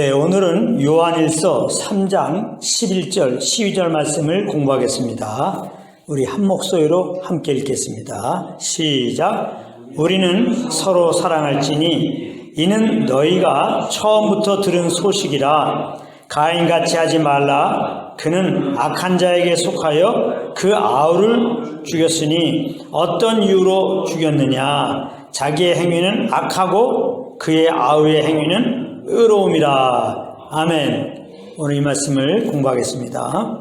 네, 오늘은 요한일서 3장 11절, 12절 말씀을 공부하겠습니다. 우리 한 목소리로 함께 읽겠습니다. 시작. 우리는 서로 사랑할지니 이는 너희가 처음부터 들은 소식이라. 가인같이 하지 말라. 그는 악한 자에게 속하여 그 아우를 죽였으니 어떤 이유로 죽였느냐. 자기의 행위는 악하고 그의 아우의 행위는 의로움이라. 아멘. 오늘 이 말씀을 공부하겠습니다.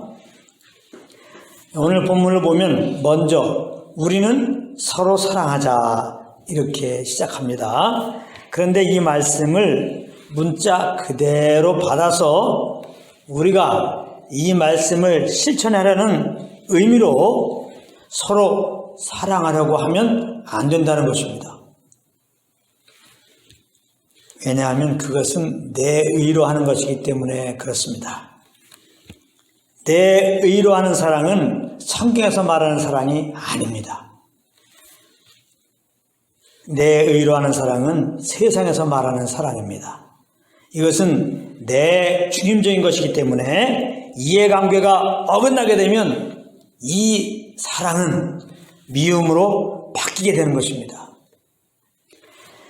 오늘 본문을 보면 먼저 우리는 서로 사랑하자 이렇게 시작합니다. 그런데 이 말씀을 문자 그대로 받아서 우리가 이 말씀을 실천하려는 의미로 서로 사랑하려고 하면 안 된다는 것입니다. 왜냐하면 그것은 내 의로 하는 것이기 때문에 그렇습니다. 내 의로 하는 사랑은 성경에서 말하는 사랑이 아닙니다. 내 의로 하는 사랑은 세상에서 말하는 사랑입니다. 이것은 내 중심적인 것이기 때문에 이해관계가 어긋나게 되면 이 사랑은 미움으로 바뀌게 되는 것입니다.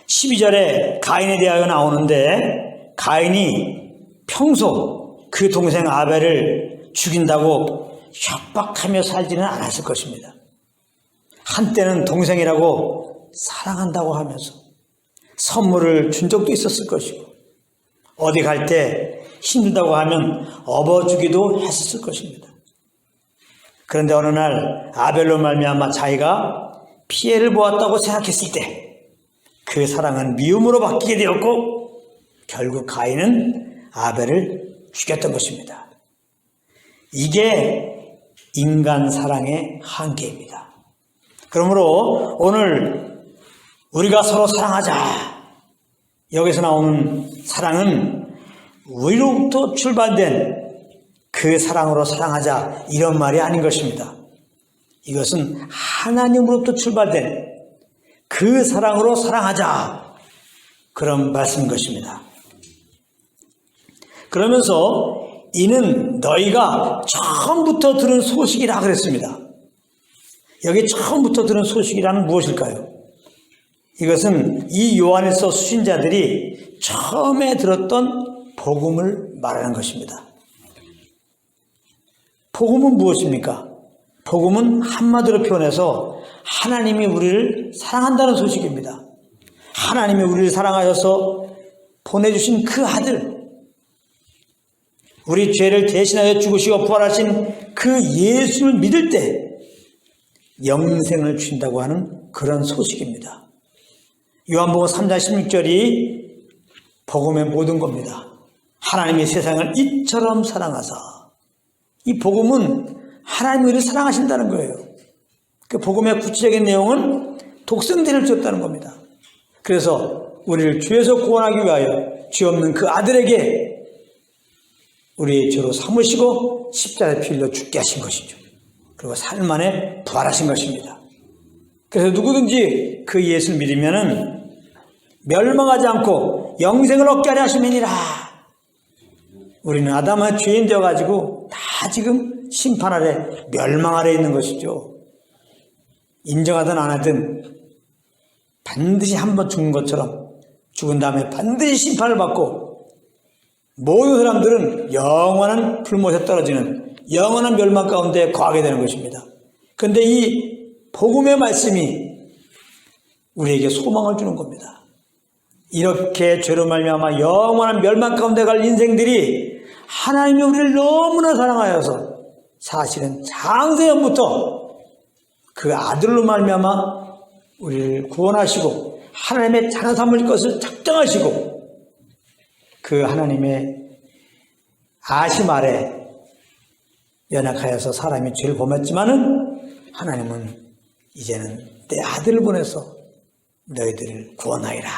12절에 가인에 대하여 나오는데 가인이 평소 그 동생 아벨을 죽인다고 협박하며 살지는 않았을 것입니다. 한때는 동생이라고 사랑한다고 하면서 선물을 준 적도 있었을 것이고 어디 갈 때 힘들다고 하면 업어주기도 했었을 것입니다. 그런데 어느 날 아벨로 말미암아 자기가 피해를 보았다고 생각했을 때 그 사랑은 미움으로 바뀌게 되었고 결국 가인은 아벨을 죽였던 것입니다. 이게 인간 사랑의 한계입니다. 그러므로 오늘 우리가 서로 사랑하자. 여기서 나오는 사랑은 우리로부터 출발된 그 사랑으로 사랑하자 이런 말이 아닌 것입니다. 이것은 하나님으로부터 출발된 그 사랑으로 사랑하자 그런 말씀인 것입니다. 그러면서 이는 너희가 처음부터 들은 소식이라 그랬습니다. 여기 처음부터 들은 소식이라는 무엇일까요? 이것은 이 요한일서 수신자들이 처음에 들었던 복음을 말하는 것입니다. 복음은 무엇입니까? 복음은 한마디로 표현해서 하나님이 우리를 사랑한다는 소식입니다. 하나님이 우리를 사랑하여서 보내주신 그 아들, 우리 죄를 대신하여 죽으시고 부활하신 그 예수를 믿을 때 영생을 주신다고 하는 그런 소식입니다. 요한복음 3장 16절이 복음의 모든 겁니다. 하나님이 세상을 이처럼 사랑하사. 이 복음은 하나님이 우리를 사랑하신다는 거예요. 그 복음의 구체적인 내용은 독생자를 주었다는 겁니다. 그래서 우리를 죄에서 구원하기 위하여 죄 없는 그 아들에게 우리의 죄로 삼으시고 십자가에 피 흘려 죽게 하신 것이죠. 그리고 사흘 만에 부활하신 것입니다. 그래서 누구든지 그 예수를 믿으면은 멸망하지 않고 영생을 얻게 하려 하심이니라. 우리는 아담의 죄인 되어가지고 다 지금 심판 아래 멸망 아래 있는 것이죠. 인정하든 안 하든 반드시 한번 죽는 것처럼 죽은 다음에 반드시 심판을 받고 모든 사람들은 영원한 불못에 떨어지는 영원한 멸망 가운데 거하게 되는 것입니다. 그런데 이 복음의 말씀이 우리에게 소망을 주는 겁니다. 이렇게 죄로 말미암아 영원한 멸망 가운데 갈 인생들이 하나님이 우리를 너무나 사랑하여서 사실은 창세전부터 그 아들로 말미암아 우리를 구원하시고 하나님의 자녀 삼을 것을 작정하시고 그 하나님의 아심 아래 연약하여서 사람이 죄를 범했지만은 하나님은 이제는 내 아들을 보내서 너희들을 구원하리라.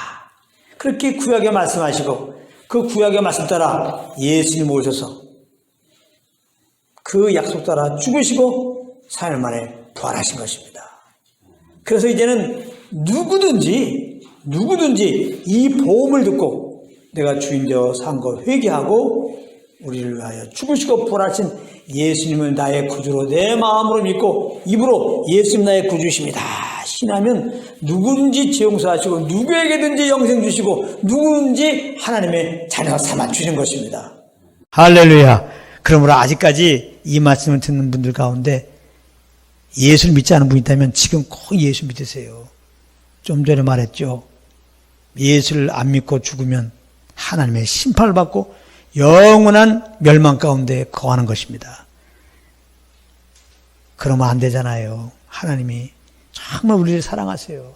그렇게 구약에 말씀하시고 그 구약의 말씀 따라 예수님을 모셔서 그 약속 따라 죽으시고 사흘 만에 부활하신 것입니다. 그래서 이제는 누구든지 이 복음을 듣고 내가 주인 되어 산 거 회개하고 우리를 위하여 죽으시고 부활하신 예수님을 나의 구주로 내 마음으로 믿고 입으로 예수님 나의 구주십니다 신하면 누구든지 죄 용서하시고 누구에게든지 영생 주시고 누구든지 하나님의 자녀 삼아 주신 것입니다. 할렐루야. 그러므로 아직까지 이 말씀을 듣는 분들 가운데 예수를 믿지 않은 분이 있다면 지금 꼭 예수 믿으세요. 좀 전에 말했죠. 예수를 안 믿고 죽으면 하나님의 심판을 받고 영원한 멸망 가운데 거하는 것입니다. 그러면 안 되잖아요. 하나님이 정말 우리를 사랑하세요.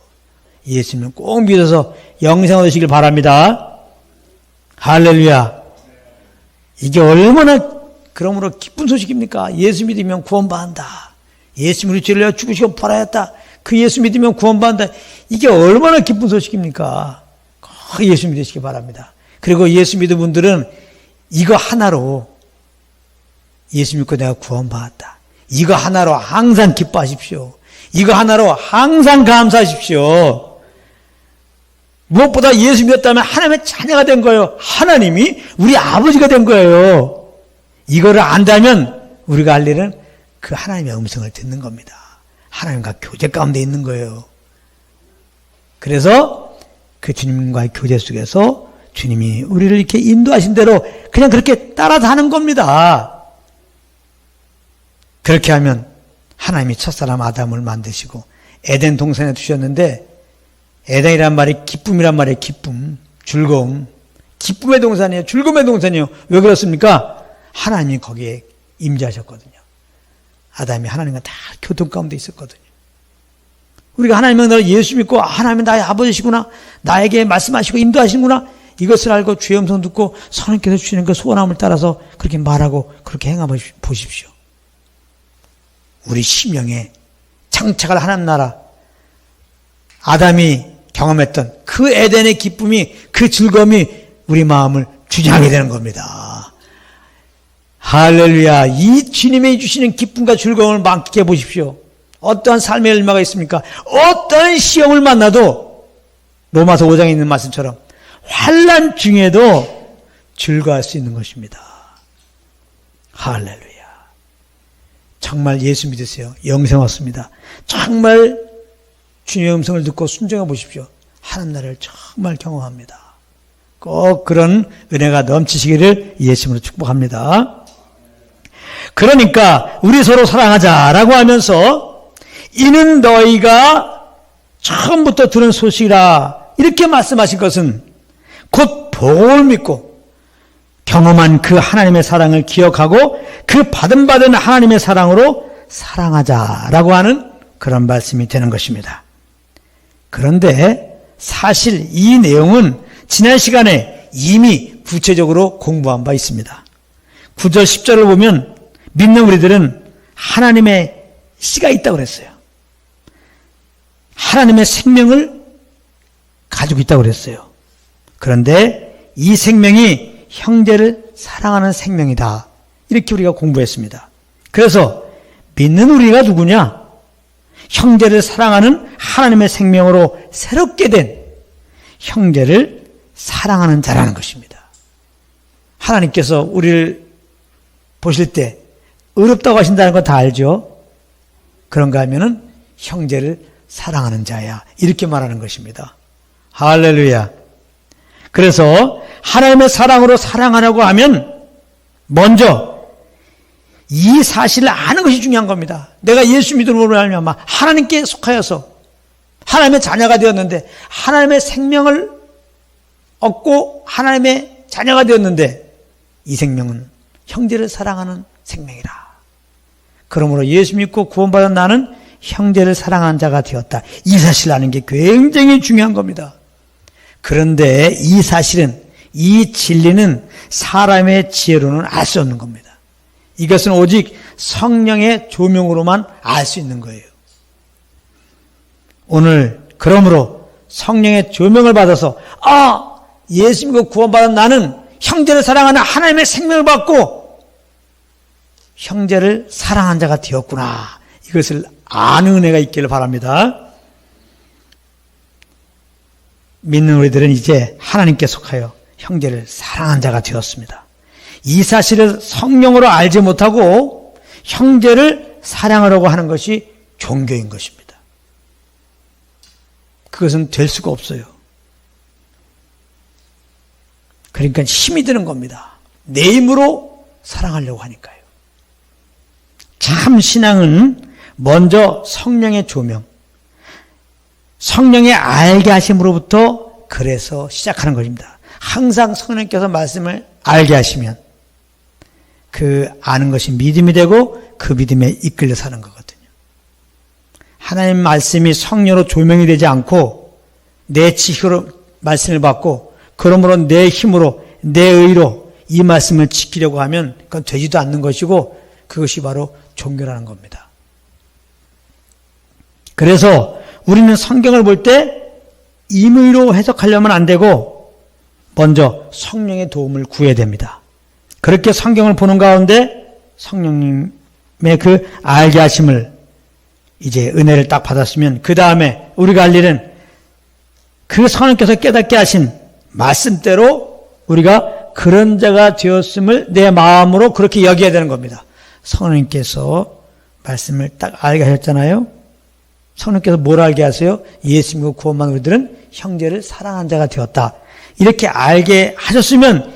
예수님은 꼭 믿어서 영생 얻으시길 바랍니다. 할렐루야. 이게 얼마나 그러므로 기쁜 소식입니까? 예수 믿으면 구원받는다. 예수 우리 죄를 내어 죽으시고 부활하였다. 그 예수 믿으면 구원받는다. 이게 얼마나 기쁜 소식입니까? 꼭 예수 믿으시기 바랍니다. 그리고 예수 믿은 분들은 이거 하나로 예수 믿고 내가 구원받았다. 이거 하나로 항상 기뻐하십시오. 이거 하나로 항상 감사하십시오. 무엇보다 예수 믿었다면 하나님의 자녀가 된 거예요. 하나님이 우리 아버지가 된 거예요. 이거를 안다면 우리가 할 일은 그 하나님의 음성을 듣는 겁니다. 하나님과 교제 가운데 있는 거예요. 그래서 그 주님과의 교제 속에서 주님이 우리를 이렇게 인도하신 대로 그냥 그렇게 따라서 하는 겁니다. 그렇게 하면 하나님이 첫사람 아담을 만드시고 에덴 동산에 두셨는데 에덴이란 말이 기쁨이란 말이에요. 기쁨, 즐거움. 기쁨의 동산이에요. 즐거움의 동산이에요. 왜 그렇습니까? 하나님이 거기에 임재하셨거든요. 아담이 하나님과 다 교통 가운데 있었거든요. 우리가 하나님을 예수 믿고 하나님은 나의 아버지시구나. 나에게 말씀하시고 인도하시는구나. 이것을 알고 주의 음성 듣고 성령께서 주시는 그 소원함을 따라서 그렇게 말하고 그렇게 행해 보십시오. 우리 심령에 장착을 하는 나라 아담이 경험했던 그 에덴의 기쁨이 그 즐거움이 우리 마음을 주장하게 되는 겁니다. 할렐루야. 이 주님이 주시는 기쁨과 즐거움을 만끽해 보십시오. 어떠한 삶의 열매가 있습니까? 어떠한 시험을 만나도 로마서 5장에 있는 말씀처럼 환난 중에도 즐거워할 수 있는 것입니다. 할렐루야. 정말 예수 믿으세요. 영생 얻습니다. 정말 주님의 음성을 듣고 순종해 보십시오. 하나님 나라를 정말 경험합니다. 꼭 그런 은혜가 넘치시기를 예수님으로 축복합니다. 그러니까 우리 서로 사랑하자라고 하면서 이는 너희가 처음부터 들은 소식이라 이렇게 말씀하신 것은 곧 복음을 믿고 경험한 그 하나님의 사랑을 기억하고 그 받은 하나님의 사랑으로 사랑하자라고 하는 그런 말씀이 되는 것입니다. 그런데 사실 이 내용은 지난 시간에 이미 구체적으로 공부한 바 있습니다. 9절 10절을 보면 믿는 우리들은 하나님의 씨가 있다고 그랬어요. 하나님의 생명을 가지고 있다고 그랬어요. 그런데 이 생명이 형제를 사랑하는 생명이다. 이렇게 우리가 공부했습니다. 그래서 믿는 우리가 누구냐? 형제를 사랑하는 하나님의 생명으로 새롭게 된 형제를 사랑하는 자라는 것입니다. 하나님께서 우리를 보실 때 어렵다고 하신다는 거 다 알죠? 그런가 하면은 형제를 사랑하는 자야. 이렇게 말하는 것입니다. 할렐루야. 그래서 하나님의 사랑으로 사랑하라고 하면 먼저 이 사실을 아는 것이 중요한 겁니다. 내가 예수 믿음으로 말미암아 하나님께 속하여서 하나님의 자녀가 되었는데 하나님의 생명을 얻고 하나님의 자녀가 되었는데 이 생명은 형제를 사랑하는 생명이라. 그러므로 예수 믿고 구원받은 나는 형제를 사랑하는 자가 되었다. 이 사실을 아는 게 굉장히 중요한 겁니다. 그런데 이 사실은, 이 진리는 사람의 지혜로는 알 수 없는 겁니다. 이것은 오직 성령의 조명으로만 알 수 있는 거예요. 오늘 그러므로 성령의 조명을 받아서 예수 믿고 구원받은 나는 형제를 사랑하는 하나님의 생명을 받고 형제를 사랑한 자가 되었구나. 이것을 아는 은혜가 있기를 바랍니다. 믿는 우리들은 이제 하나님께 속하여 형제를 사랑한 자가 되었습니다. 이 사실을 성령으로 알지 못하고 형제를 사랑하려고 하는 것이 종교인 것입니다. 그것은 될 수가 없어요. 그러니까 힘이 드는 겁니다. 내 힘으로 사랑하려고 하니까요. 참 신앙은 먼저 성령의 조명, 성령의 알게 하심으로부터 그래서 시작하는 것입니다. 항상 성령께서 말씀을 알게 하시면 그 아는 것이 믿음이 되고 그 믿음에 이끌려 사는 거거든요. 하나님 말씀이 성령으로 조명이 되지 않고 내 지식으로 말씀을 받고 그러므로 내 힘으로 내 의로 이 말씀을 지키려고 하면 그건 되지도 않는 것이고 그것이 바로 종교라는 겁니다. 그래서 우리는 성경을 볼 때 임의로 해석하려면 안 되고 먼저 성령의 도움을 구해야 됩니다. 그렇게 성경을 보는 가운데 성령님의 그 알게 하심을 이제 은혜를 딱 받았으면 그 다음에 우리가 할 일은 그 성령께서 깨닫게 하신 말씀대로 우리가 그런 자가 되었음을 내 마음으로 그렇게 여겨야 되는 겁니다. 성령님께서 말씀을 딱 알게 하셨잖아요. 성령께서 뭘 알게 하세요? 예수 믿고 구원받은 우리들은 형제를 사랑한 자가 되었다. 이렇게 알게 하셨으면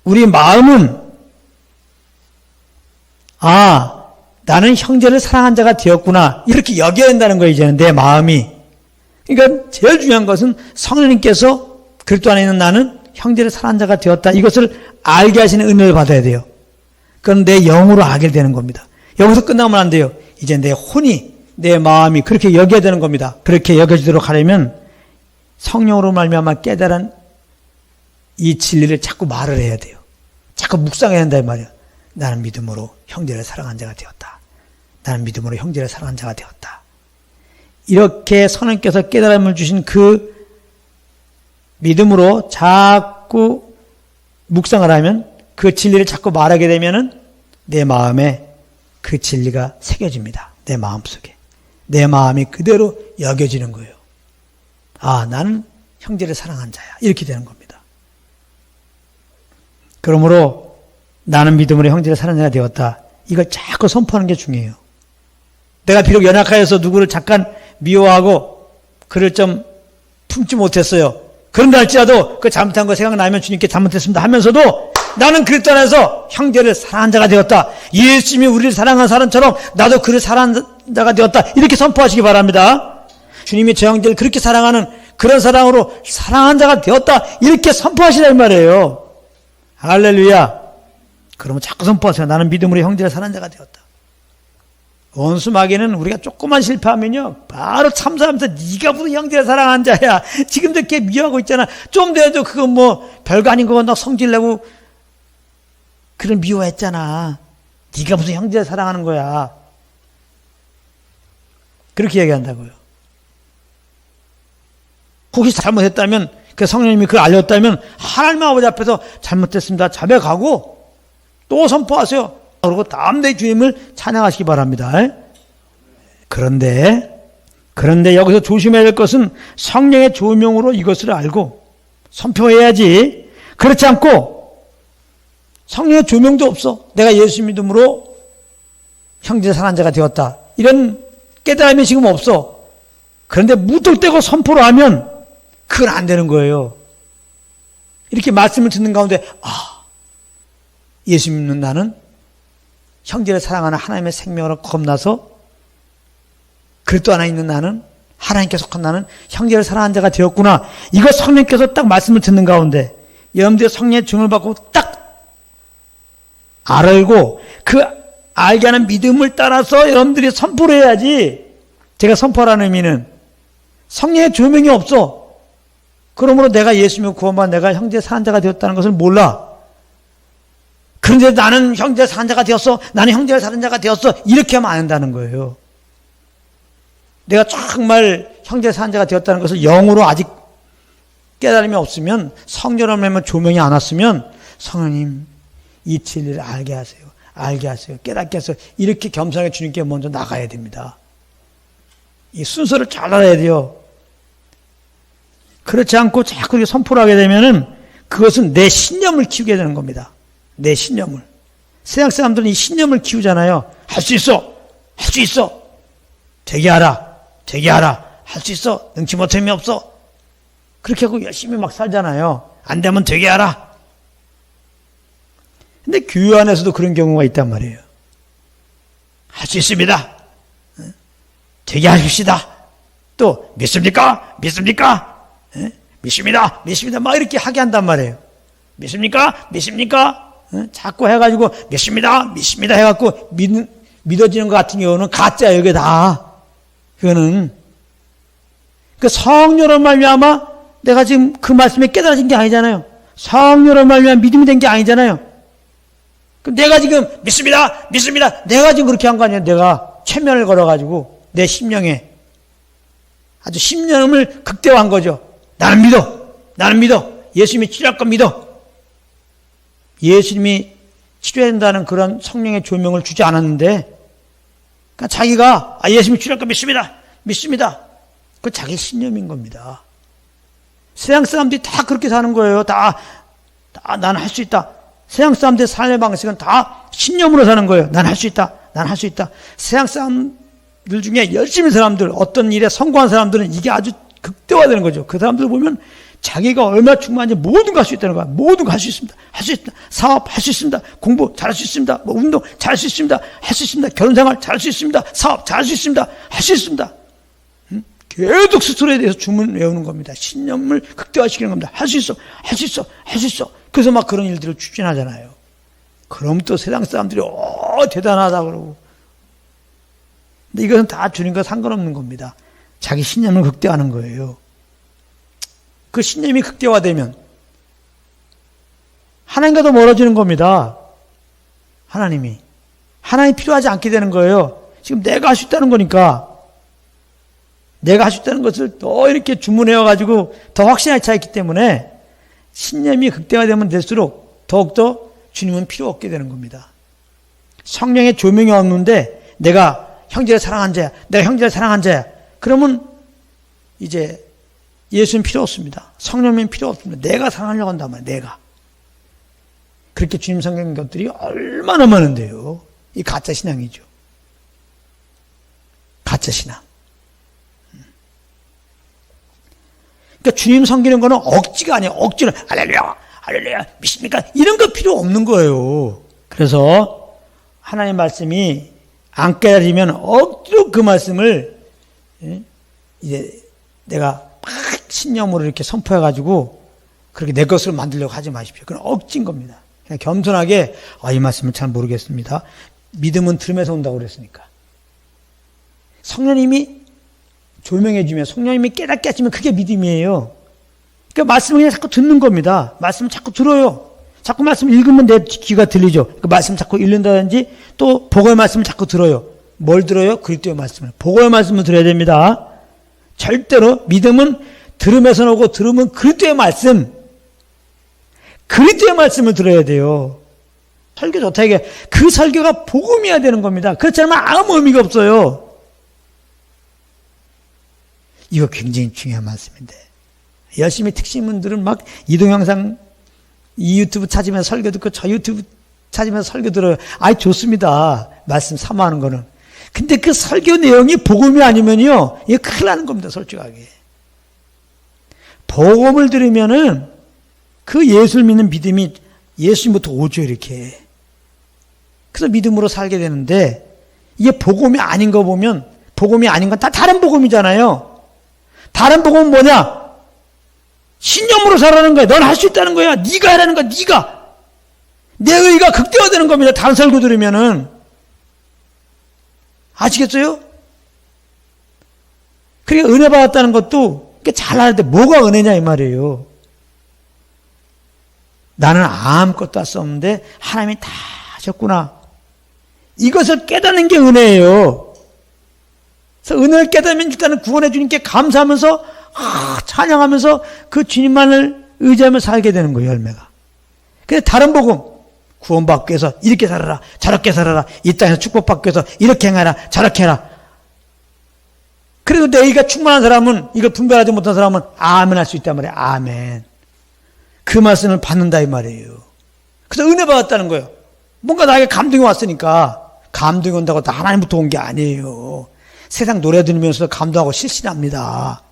우리 마음은 나는 형제를 사랑한 자가 되었구나 이렇게 여겨야 된다는 거예요. 이제는 내 마음이. 그러니까 제일 중요한 것은 성령님께서 그리스도 안에 있는 나는 형제를 사랑한 자가 되었다. 이것을 알게 하시는 은혜를 받아야 돼요. 그건 내 영으로 알게 되는 겁니다. 여기서 끝나면 안 돼요. 이제 내 혼이 내 마음이 그렇게 여겨야 되는 겁니다. 그렇게 여겨지도록 하려면 성령으로 말미암아 깨달은 이 진리를 자꾸 말을 해야 돼요. 자꾸 묵상해야 한다 이 말이에요. 나는 믿음으로 형제를 사랑한 자가 되었다. 나는 믿음으로 형제를 사랑한 자가 되었다. 이렇게 성령께서 깨달음을 주신 그 믿음으로 자꾸 묵상을 하면 그 진리를 자꾸 말하게 되면은 내 마음에 그 진리가 새겨집니다. 내 마음속에. 내 마음이 그대로 여겨지는 거예요. 나는 형제를 사랑한 자야. 이렇게 되는 겁니다. 그러므로 나는 믿음으로 형제를 사랑한 자가 되었다. 이걸 자꾸 선포하는 게 중요해요. 내가 비록 연약하여서 누구를 잠깐 미워하고 그를 좀 품지 못했어요. 그런다 할지라도 그 잘못한 거 생각나면 주님께 잘못했습니다 하면서도 나는 그리스도 안에서 형제를 사랑한 자가 되었다. 예수님이 우리를 사랑한 사람처럼 나도 그를 사랑한 자가 되었다. 이렇게 선포하시기 바랍니다. 주님이 저 형제를 그렇게 사랑하는 그런 사랑으로 사랑한 자가 되었다. 이렇게 선포하시란 말이에요. 할렐루야. 그러면 자꾸 선포하세요. 나는 믿음으로 형제를 사랑한 자가 되었다. 원수 마귀는 우리가 조금만 실패하면요 바로 참사하면서 네가 무슨 형제를 사랑한 자야. 지금도 이렇게 미워하고 있잖아. 좀 돼도 그건 뭐 별거 아닌 거 너 성질내고 그를 미워했잖아. 네가 무슨 형제를 사랑하는 거야. 그렇게 얘기한다고요. 혹시 잘못했다면 그 성령님이 그걸 알렸다면 하나님 아버지 앞에서 잘못했습니다 자백하고 또 선포하세요. 그리고 다음 날 주님을 찬양하시기 바랍니다. 그런데 여기서 조심해야 될 것은 성령의 조명으로 이것을 알고 선포해야지. 그렇지 않고 성령의 조명도 없어. 내가 예수 믿음으로 형제 사랑한 자가 되었다. 이런 깨달음이 지금 없어. 그런데 무턱대고 선포를 하면 그건 안 되는 거예요. 이렇게 말씀을 듣는 가운데 예수 믿는 나는 형제를 사랑하는 하나님의 생명으로 겁나서 그리스도 안에 있는 나는 하나님께 속한 나는 형제를 사랑하는 자가 되었구나. 이거 성령께서 딱 말씀을 듣는 가운데 여러분들의 성령의 증을 받고 딱 알고 그 알게 하는 믿음을 따라서 여러분들이 선포를 해야지. 제가 선포하라는 의미는 성령의 조명이 없어. 그러므로 내가 예수 믿고 구원받은 내가 형제 사랑하는 자가 되었다는 것을 몰라. 그런데 나는 형제 사랑하는 자가 되었어. 나는 형제를 사랑하는 자가 되었어. 이렇게 하면 안 된다는 거예요. 내가 정말 형제 사랑하는 자가 되었다는 것을 영으로 아직 깨달음이 없으면 성령으로 조명이 안 왔으면 성령님 이 진리를 알게 하세요. 알게 하세요. 깨닫게 하세요. 이렇게 겸손하게 주님께 먼저 나가야 됩니다. 이 순서를 잘 알아야 돼요. 그렇지 않고 자꾸 이렇게 선포를 하게 되면은 그것은 내 신념을 키우게 되는 겁니다. 내 신념을. 세상 사람들은 이 신념을 키우잖아요. 할 수 있어. 할 수 있어. 되게 하라. 되게 하라. 할 수 있어. 능치 못함이 없어. 그렇게 하고 열심히 막 살잖아요. 안 되면 되게 하라. 근데 교회 안에서도 그런 경우가 있단 말이에요. 할 수 있습니다. 되게 하십시다. 또 믿습니까? 믿습니까? 믿습니다. 믿습니다. 막 이렇게 하게 한단 말이에요. 믿습니까? 믿습니까? 자꾸 해가지고 믿습니다. 믿습니다 해갖고 믿어지는 것 같은 경우는 가짜예요. 이게 다. 그거는 그 성령으로 말미암아 내가 지금 그 말씀에 깨달아진 게 아니잖아요. 성령으로 말미암아 믿음이 된 게 아니잖아요. 그럼 내가 지금 믿습니다. 믿습니다. 내가 지금 그렇게 한 거 아니에요. 내가 최면을 걸어가지고 내 심령에 아주 심령을 극대화한 거죠. 나는 믿어. 나는 믿어. 예수님이 치료할 건 믿어. 예수님이 치료해야 된다는 그런 성령의 조명을 주지 않았는데 그러니까 자기가 예수님이 치료할 건 믿습니다. 믿습니다. 그 자기 신념인 겁니다. 세상 사람들이 다 그렇게 사는 거예요. 다 나는 할 수 있다. 세상 사람들의 삶의 방식은 다 신념으로 사는 거예요. 난 할 수 있다. 난 할 수 있다. 세상 사람들 중에 열심히 사람들, 어떤 일에 성공한 사람들은 이게 아주 극대화되는 거죠. 그 사람들 보면 자기가 얼마나 충만한지 모든 거 할 수 있다는 거야. 모든 거 할 수 있습니다. 할 수 있다. 사업 할 수 있습니다. 공부 잘할 수 있습니다. 뭐 운동 잘할 수 있습니다. 할 수 있습니다. 결혼생활 잘할 수 있습니다. 사업 잘할 수 있습니다. 할 수 있습니다. 계속 스스로에 대해서 주문 외우는 겁니다. 신념을 극대화시키는 겁니다. 할 수 있어. 할 수 있어. 할 수 있어. 그래서 막 그런 일들을 추진하잖아요. 그럼 또 세상 사람들이 대단하다 그러고. 근데 이것은 다 주님과 상관없는 겁니다. 자기 신념을 극대화하는 거예요. 그 신념이 극대화되면 하나님과도 멀어지는 겁니다. 하나님 필요하지 않게 되는 거예요. 지금 내가 할 수 있다는 거니까. 내가 할 수 있다는 것을 더 이렇게 주문해와가지고 더 확신하게 차있기 때문에 신념이 극대화되면 될수록 더욱더 주님은 필요 없게 되는 겁니다. 성령의 조명이 없는데 내가 형제를 사랑한 자야. 내가 형제를 사랑한 자야. 그러면 이제 예수는 필요 없습니다. 성령님 필요 없습니다. 내가 사랑하려고 한단 말이에요. 내가. 그렇게 주님 섬기는 것들이 얼마나 많은데요. 이 가짜 신앙이죠. 가짜 신앙. 그러니까 주님 섬기는 거는 억지가 아니에요. 억지로 할렐루야, 할렐루야, 믿습니까? 이런 거 필요 없는 거예요. 그래서 하나님 말씀이 안 깨달으면 억지로 그 말씀을 이제 내가 막 신념으로 이렇게 선포해가지고 그렇게 내 것으로 만들려고 하지 마십시오. 그건 억지인 겁니다. 그냥 겸손하게 이 말씀을 잘 모르겠습니다. 믿음은 들으면서 온다고 그랬으니까. 성령님이 조명해 주면 성령님이 깨닫게 하시면 그게 믿음이에요. 그러니까 말씀을 그냥 자꾸 듣는 겁니다. 말씀을 자꾸 들어요. 자꾸 말씀 읽으면 내 귀가 들리죠. 그 말씀 자꾸 읽는다든지 또 복음의 말씀을 자꾸 들어요. 뭘 들어요? 그리스도의 말씀을. 복음의 말씀을 들어야 됩니다. 절대로 믿음은 들으면서 오고 들으면 그리스도의 말씀. 그리스도의 말씀을 들어야 돼요. 설교 좋다 이게 그 설교가 복음이어야 되는 겁니다. 그렇지 않으면 아무 의미가 없어요. 이거 굉장히 중요한 말씀인데 열심히 특신분들은 막 이 동영상 이 유튜브 찾으면서 설교 듣고 저 유튜브 찾으면서 설교 들어요. 좋습니다. 말씀 사모하는 거는. 근데 그 설교 내용이 복음이 아니면요 이게 큰일 나는 겁니다. 솔직하게. 복음을 들으면은 그 예수를 믿는 믿음이 예수님부터 오죠 이렇게. 그래서 믿음으로 살게 되는데 이게 복음이 아닌 거 보면 복음이 아닌 건 다 다른 복음이잖아요. 다른 복음은 뭐냐? 신념으로 살아가는 거야. 넌 할 수 있다는 거야. 네가 하라는 거야. 네가. 내 의가 극대화되는 겁니다. 다른 설교 들으면은. 아시겠어요? 그러니까 은혜 받았다는 것도 잘 아는데 뭐가 은혜냐 이 말이에요. 나는 아무것도 할 수 없는데 하나님이 다 하셨구나. 이것을 깨닫는 게 은혜예요. 그래서 은혜를 깨달으면 일단은 구원해 주님께 감사하면서 찬양하면서 그 주님만을 의지하며 살게 되는 거예요. 열매가. 근데 다른 복음 구원받기 위해서 이렇게 살아라 저렇게 살아라 이 땅에서 축복받기 위해서 이렇게 행하라 저렇게 해라. 그래도 내가 충만한 사람은 이걸 분별하지 못한 사람은 아멘 할 수 있단 말이에요. 아멘. 그 말씀을 받는다 이 말이에요. 그래서 은혜 받았다는 거예요. 뭔가 나에게 감동이 왔으니까. 감동이 온다고 다 하나님부터 온 게 아니에요. 세상 노래 들으면서 감동하고 실신합니다.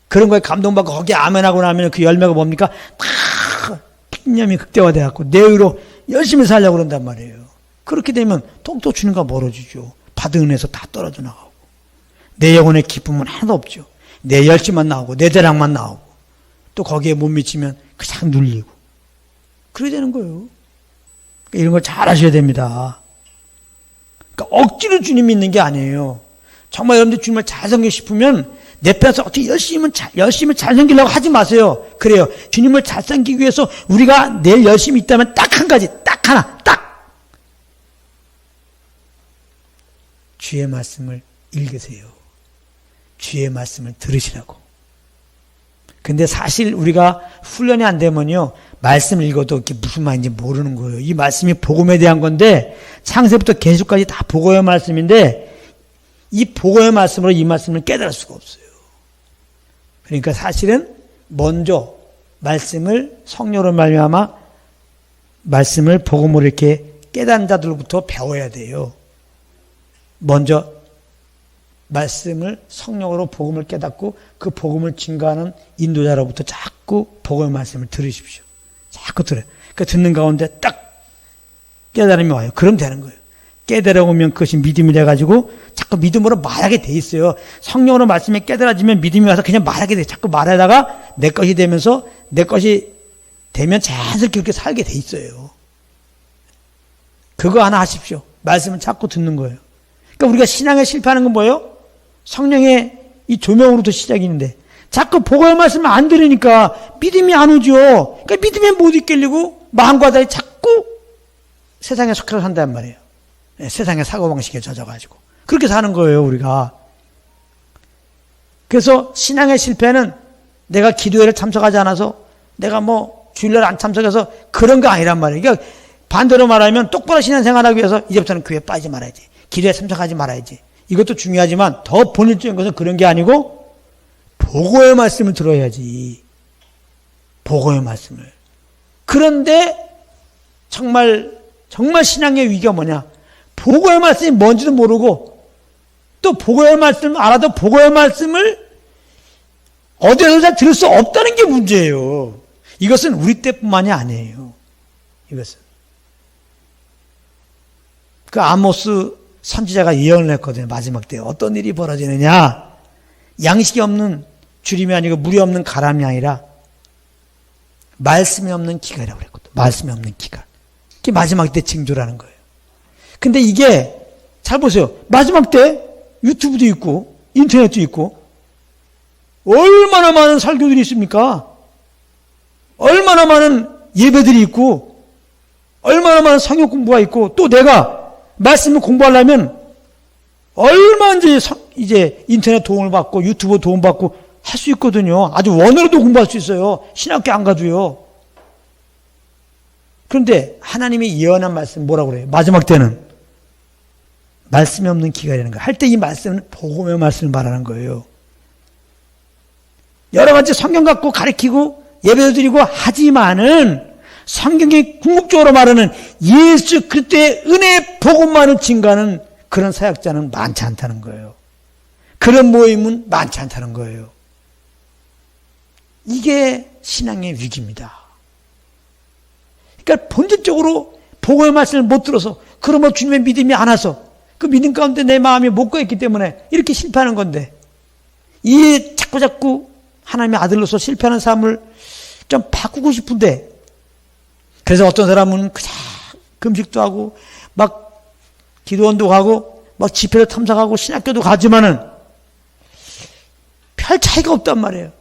그런 거에 감동받고 거기에 아멘하고 나면 그 열매가 뭡니까? 다 핑념이 극대화돼갖고 내 의로 열심히 살려고 그런단 말이에요. 그렇게 되면 톡톡 주님과 멀어지죠. 받은 은혜에서 다 떨어져 나가고 내 영혼의 기쁨은 하나도 없죠. 내 열심만 나오고 내 자랑만 나오고 또 거기에 못 미치면 그냥 눌리고 그래야 되는 거예요. 이런 걸 잘 하셔야 됩니다. 그러니까 억지로 주님 믿는 게 아니에요. 정말 여러분들 주님을 잘 섬기고 싶으면 내 편에서 어떻게 열심히 잘 섬기려고 하지 마세요. 그래요. 주님을 잘 섬기기 위해서 우리가 내일 열심히 있다면 딱 한 가지, 딱 하나, 딱! 주의 말씀을 읽으세요. 주의 말씀을 들으시라고. 근데 사실 우리가 훈련이 안 되면요, 말씀을 읽어도 이게 무슨 말인지 모르는 거예요. 이 말씀이 복음에 대한 건데, 창세부터 계시까지 다 복음의 말씀인데, 이 복음의 말씀으로 이 말씀을 깨달을 수가 없어요. 그러니까 사실은 먼저 말씀을 성령으로 말미암아 말씀을 복음으로 이렇게 깨닫는 자들로부터 배워야 돼요. 먼저 말씀을 성령으로 복음을 깨닫고 그 복음을 증거하는 인도자로부터 자꾸 복음의 말씀을 들으십시오. 자꾸 들어요. 그 듣는 가운데 딱 깨달음이 와요. 그럼 되는 거예요. 깨달아오면 그것이 믿음이 돼가지고 자꾸 믿음으로 말하게 돼 있어요. 성령으로 말씀이 깨달아지면 믿음이 와서 그냥 말하게 돼. 자꾸 말하다가 내 것이 되면서 내 것이 되면 자연스럽게 그렇게 살게 돼 있어요. 그거 하나 하십시오. 말씀을 자꾸 듣는 거예요. 그러니까 우리가 신앙에 실패하는 건 뭐예요? 성령의 이 조명으로부터 시작이는데 자꾸 복음의 말씀을 안 들으니까 믿음이 안 오죠. 그러니까 믿음에 못 이끌리고 마음과 달리 자꾸 세상에 속해서 산단 말이에요. 세상의 사고방식에 젖어가지고 그렇게 사는 거예요 우리가. 그래서 신앙의 실패는 내가 기도회를 참석하지 않아서 내가 뭐 주일날 안 참석해서 그런 거 아니란 말이에요. 그러니까 반대로 말하면 똑바로 신앙생활하기 위해서 이제부터는 교회 빠지지 말아야지, 기도회에 참석하지 말아야지, 이것도 중요하지만 더 본질적인 것은 그런 게 아니고 복음의 말씀을 들어야지. 복음의 말씀을. 그런데 정말 신앙의 위기가 뭐냐, 복음의 말씀이 뭔지도 모르고 또 복음의 말씀을 알아도 복음의 말씀을 어디서 잘 들을 수 없다는 게 문제예요. 이것은 우리 때뿐만이 아니에요. 이것은 그 아모스 선지자가 예언을 했거든요. 마지막 때 어떤 일이 벌어지느냐, 양식이 없는 주림이 아니고 물이 없는 가람이 아니라 말씀이 없는 기갈이라고 그랬거든요. 말씀이 없는 기갈. 그게 마지막 때 징조라는 거예요. 근데 이게 잘 보세요. 마지막 때 유튜브도 있고 인터넷도 있고 얼마나 많은 설교들이 있습니까? 얼마나 많은 예배들이 있고 얼마나 많은 성역 공부가 있고 또 내가 말씀을 공부하려면 얼마든지 이제 인터넷 도움을 받고 유튜브 도움 받고 할 수 있거든요. 아주 원어로도 공부할 수 있어요. 신학교 안 가도요. 그런데 하나님이 예언한 말씀 뭐라고 그래요? 마지막 때는 말씀이 없는 기갈이라는 거예요. 할 때 이 말씀은 복음의 말씀을 말하는 거예요. 여러 가지 성경 갖고 가르치고 예배도 드리고 하지만은 성경이 궁극적으로 말하는 예수 그리스도의 은혜 복음만을 증거하는 그런 사역자는 많지 않다는 거예요. 그런 모임은 많지 않다는 거예요. 이게 신앙의 위기입니다. 그러니까 본질적으로 복음의 말씀을 못 들어서 그러면 주님의 믿음이 안 와서 그 믿음 가운데 내 마음이 못 가있기 때문에 이렇게 실패하는 건데, 이 자꾸 하나님의 아들로서 실패하는 삶을 좀 바꾸고 싶은데, 그래서 어떤 사람은 그냥 금식도 하고 막 기도원도 가고 막 집회도 참석하고 신학교도 가지만은 별 차이가 없단 말이에요.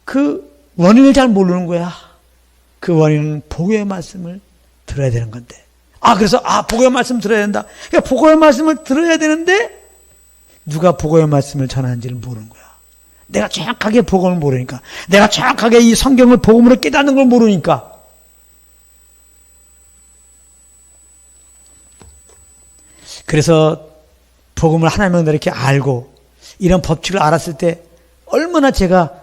그 원인을 잘 모르는 거야. 그 원인은 복음의 말씀을 들어야 되는 건데. 그래서 복음의 말씀 들어야 된다. 그러니까 복음의 말씀을 들어야 되는데 누가 복음의 말씀을 전하는지를 모르는 거야. 내가 정확하게 복음을 모르니까, 내가 정확하게 이 성경을 복음으로 깨닫는 걸 모르니까. 그래서 복음을 하나님은 이렇게 알고 이런 법칙을 알았을 때 얼마나 제가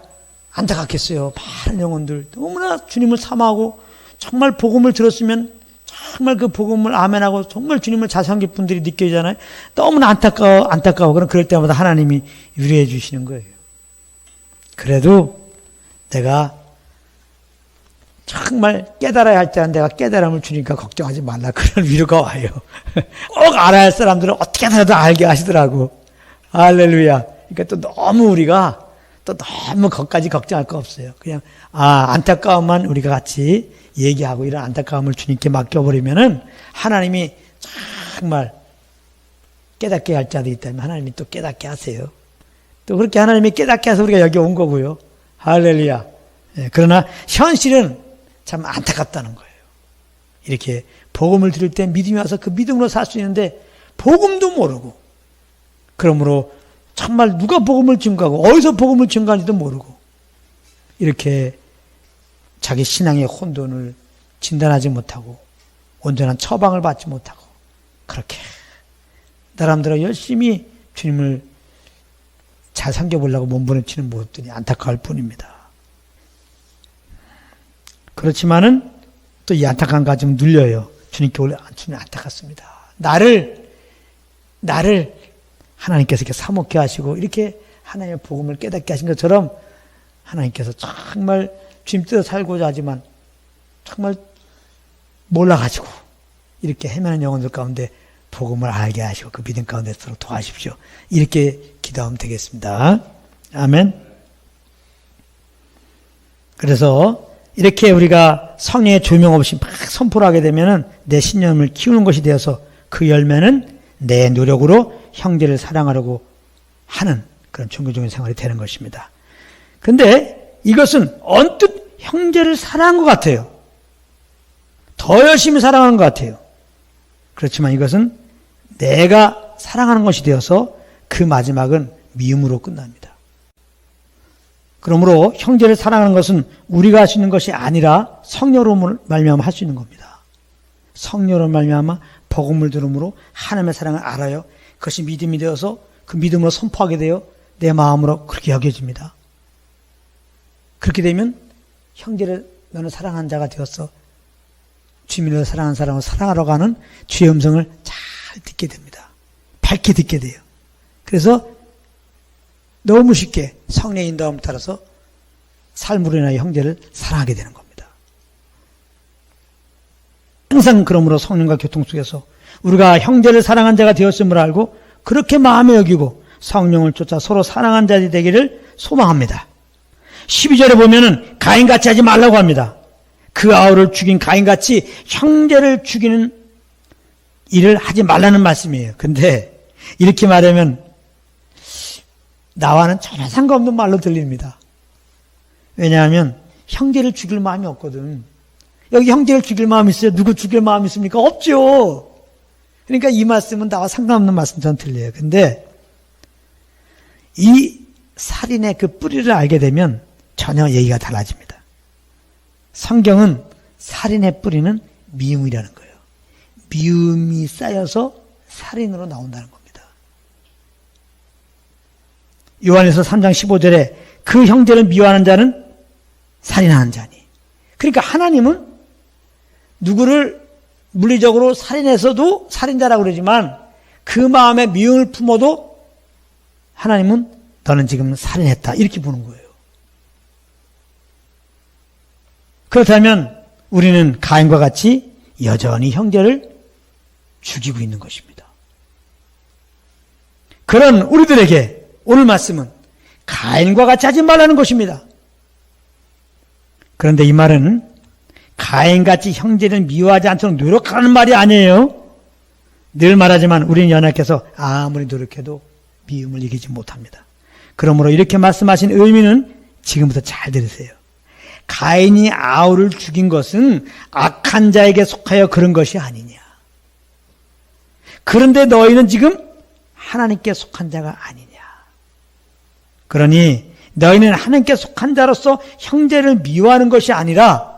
안타깝겠어요. 많은 영혼들 너무나 주님을 사모하고 정말 복음을 들었으면 정말 그 복음을 아멘하고 정말 주님을 자상한 분들이 느껴지잖아요. 너무나 안타까워. 그럴 때마다 하나님이 위로해 주시는 거예요. 그래도 내가 정말 깨달아야 할 때는 내가 깨달음을 주니까 걱정하지 말라. 그런 위로가 와요. 꼭 알아야 할 사람들은 어떻게 하더라도 알게 하시더라고. 할렐루야. 그러니까 또 너무 우리가 또 너무 거기까지 걱정할 거 없어요. 그냥 안타까움만 우리가 같이 얘기하고 이런 안타까움을 주님께 맡겨버리면은 하나님이 정말 깨닫게 할 자도 있다면 하나님이 또 깨닫게 하세요. 또 그렇게 하나님이 깨닫게 해서 우리가 여기 온 거고요. 할렐루야. 예, 그러나 현실은 참 안타깝다는 거예요. 이렇게 복음을 들을 때 믿음이 와서 그 믿음으로 살 수 있는데 복음도 모르고 그러므로 정말 누가 복음을 증거하고 어디서 복음을 증거하는지도 모르고 이렇게 자기 신앙의 혼돈을 진단하지 못하고 온전한 처방을 받지 못하고 그렇게 나름대로 열심히 주님을 잘 섬겨보려고 몸부림치는 모습들이 안타까울 뿐입니다. 그렇지만은 또 이 안타까운 가슴은 눌려요. 주님께 원래 주님 안타깝습니다. 나를 하나님께서 이렇게 사목케 하시고 이렇게 하나님의 복음을 깨닫게 하신 것처럼 하나님께서 정말 주님 뜻을 살고자 하지만 정말 몰라가지고 이렇게 헤매는 영혼들 가운데 복음을 알게 하시고 그 믿음 가운데 서로 도와주십시오. 이렇게 기도하면 되겠습니다. 아멘. 그래서 이렇게 우리가 성령의 조명 없이 막 선포를 하게 되면은 내 신념을 키우는 것이 되어서 그 열매는 내 노력으로 형제를 사랑하려고 하는 그런 종교적인 생활이 되는 것입니다. 그런데 이것은 언뜻 형제를 사랑한 것 같아요. 더 열심히 사랑하는 것 같아요. 그렇지만 이것은 내가 사랑하는 것이 되어서 그 마지막은 미움으로 끝납니다. 그러므로 형제를 사랑하는 것은 우리가 할 수 있는 것이 아니라 성령으로 말미암아 할 수 있는 겁니다. 성령으로 말미암아 복음을 들음으로 하나님의 사랑을 알아요. 그것이 믿음이 되어서 그 믿음으로 선포하게 되어 내 마음으로 그렇게 여겨집니다. 그렇게 되면 형제를 너는 사랑하는 자가 되어서 주님을 사랑하는 사람을 사랑하러 가는 주의 음성을 잘 듣게 됩니다. 밝게 듣게 돼요. 그래서 너무 쉽게 성령의 인도함을 따라서 삶으로 인하여 형제를 사랑하게 되는 겁니다. 항상 그러므로 성령과 교통 속에서 우리가 형제를 사랑한 자가 되었음을 알고 그렇게 마음에 여기고 성령을 쫓아 서로 사랑한 자들이 되기를 소망합니다. 12절에 보면은 가인같이 하지 말라고 합니다. 그 아우를 죽인 가인같이 형제를 죽이는 일을 하지 말라는 말씀이에요. 근데 이렇게 말하면 나와는 전혀 상관없는 말로 들립니다. 왜냐하면 형제를 죽일 마음이 없거든. 여기 형제를 죽일 마음이 있어요? 누구 죽일 마음이 있습니까? 없죠. 그러니까 이 말씀은 나와 상관없는 말씀처럼 들려요. 근데 이 살인의 그 뿌리를 알게 되면 전혀 얘기가 달라집니다. 성경은 살인의 뿌리는 미움이라는 거예요. 미움이 쌓여서 살인으로 나온다는 겁니다. 요한에서 3장 15절에 그 형제를 미워하는 자는 살인하는 자니. 그러니까 하나님은 누구를 물리적으로 살인해서도 살인자라고 그러지만 그 마음에 미움을 품어도 하나님은 너는 지금 살인했다 이렇게 보는 거예요. 그렇다면 우리는 가인과 같이 여전히 형제를 죽이고 있는 것입니다. 그런 우리들에게 오늘 말씀은 가인과 같이 하지 말라는 것입니다. 그런데 이 말은 가인같이 형제를 미워하지 않도록 노력하는 말이 아니에요. 늘 말하지만 우리는 연약해서 아무리 노력해도 미움을 이기지 못합니다. 그러므로 이렇게 말씀하신 의미는 지금부터 잘 들으세요. 가인이 아우를 죽인 것은 악한 자에게 속하여 그런 것이 아니냐. 그런데 너희는 지금 하나님께 속한 자가 아니냐. 그러니 너희는 하나님께 속한 자로서 형제를 미워하는 것이 아니라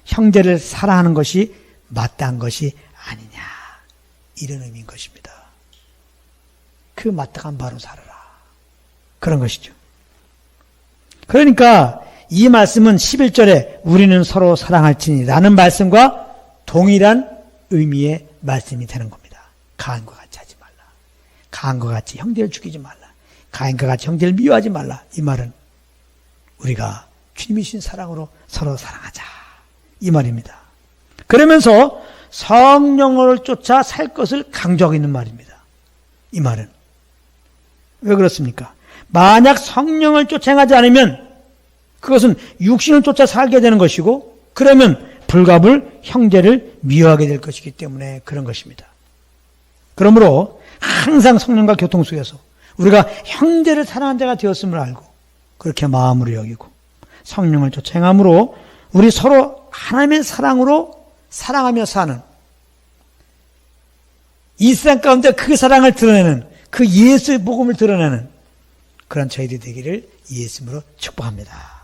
형제를 사랑하는 것이 마땅한 것이 아니냐. 이런 의미인 것입니다. 그 마땅한 바로 살아라. 그런 것이죠. 그러니까 이 말씀은 11절에 우리는 서로 사랑할지니 라는 말씀과 동일한 의미의 말씀이 되는 겁니다. 가인과 같이 하지 말라. 가인과 같이 형제를 죽이지 말라. 가인과 같이 형제를 미워하지 말라. 이 말은 우리가 주님이 주신 사랑으로 서로 사랑하자. 이 말입니다. 그러면서 성령을 쫓아 살 것을 강조하고 있는 말입니다. 이 말은. 왜 그렇습니까? 만약 성령을 쫓아 행하지 않으면 그것은 육신을 쫓아 살게 되는 것이고 그러면 불가불 형제를 미워하게 될 것이기 때문에 그런 것입니다. 그러므로 항상 성령과 교통 속에서 우리가 형제를 사랑하는 자가 되었음을 알고 그렇게 마음으로 여기고 성령을 쫓아 행함으로 우리 서로 하나님의 사랑으로 사랑하며 사는 이 세상 가운데 그 사랑을 드러내는 그 예수의 복음을 드러내는 그런 저희들이 되기를 예수님으로 축복합니다.